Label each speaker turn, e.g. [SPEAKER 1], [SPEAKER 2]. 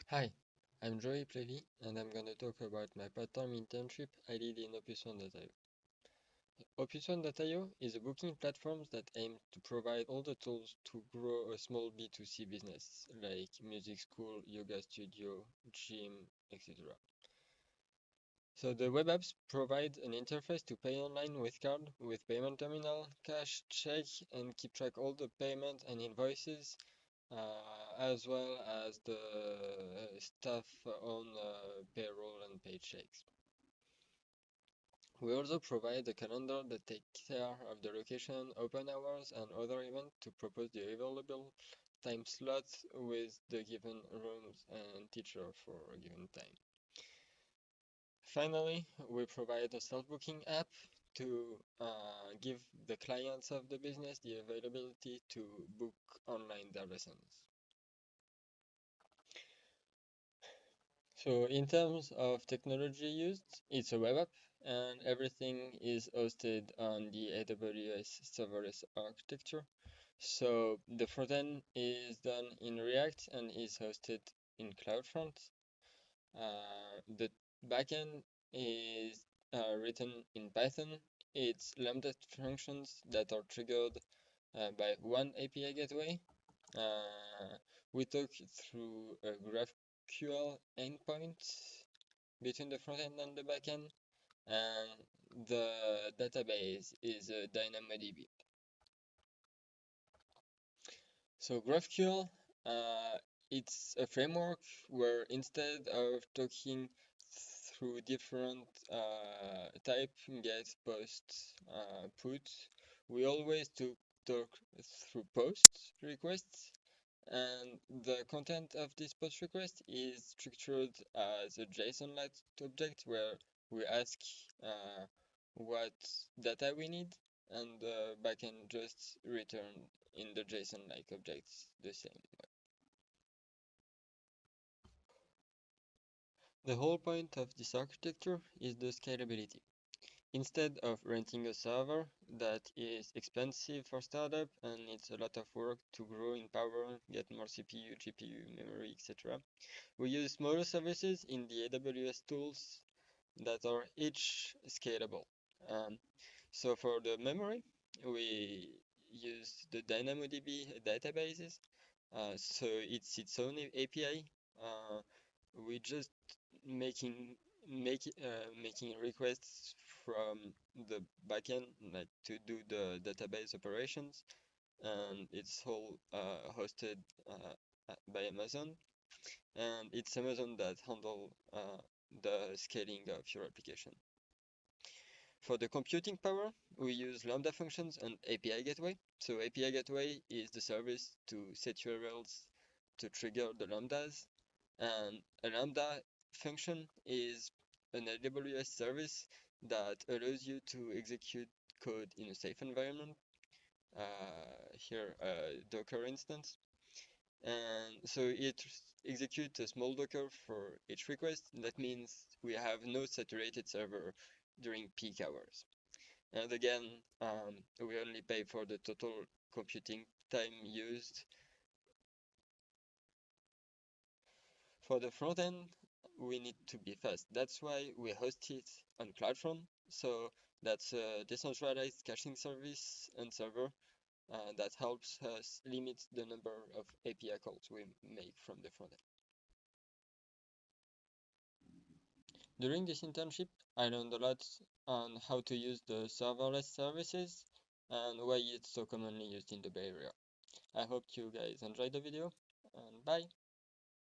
[SPEAKER 1] Hi, I'm Joey Plevy, and I'm gonna talk about my part-time internship I did in Opus1.io. Opus1.io is a booking platform that aims to provide all the tools to grow a small B2C business, like music school, yoga studio, gym, etc. So the web apps provide an interface to pay online with card, with payment terminal, cash, check, and keep track all the payment and invoices as well as the staff on payroll and paychecks. We also provide a calendar that takes care of the location, open hours, and other events to propose the available time slots with the given rooms and teacher for a given time. Finally, we provide a self-booking app to give the clients of the business the availability to book online their lessons. So in terms of technology used, it's a web app and everything is hosted on the AWS serverless architecture. So the front end is done in React and is hosted in CloudFront. The backend is written in Python. It's Lambda functions that are triggered by one API gateway. We talk through a GraphQL endpoint between the front end and the back end, and the database is a DynamoDB. So GraphQL, it's a framework where instead of talking through different type, get, post, put, we always talk through post requests. And the content of this post request is structured as a JSON-like object where we ask what data we need, and the backend just return in the JSON-like objects the same way. The whole point of this architecture is the scalability. Instead of renting a server that is expensive for startup and needs a lot of work to grow in power, get more CPU, GPU, memory, etc., we use smaller services in the AWS tools that are each scalable. Um, so for the memory, we use the DynamoDB databases. So it's its own API. We just making making requests from the backend, like to do the database operations, and it's all hosted by Amazon, and it's Amazon that handle the scaling of your application. For the computing power, we use Lambda functions and API gateway. So API gateway is the service to set URLs to trigger the lambdas, and a lambda function is an AWS service that allows you to execute code in a safe environment. Here, a Docker instance. And so it executes a small Docker for each request. That means we have no saturated server during peak hours. And again, we only pay for the total computing time used. For the front end, we need to be fast. That's why we host it on CloudFront. So that's a decentralized caching service and server that helps us limit the number of API calls we make from the front end. During this internship, I learned a lot on how to use the serverless services and why it's so commonly used in the Bay Area. I hope you guys enjoyed the video, and bye!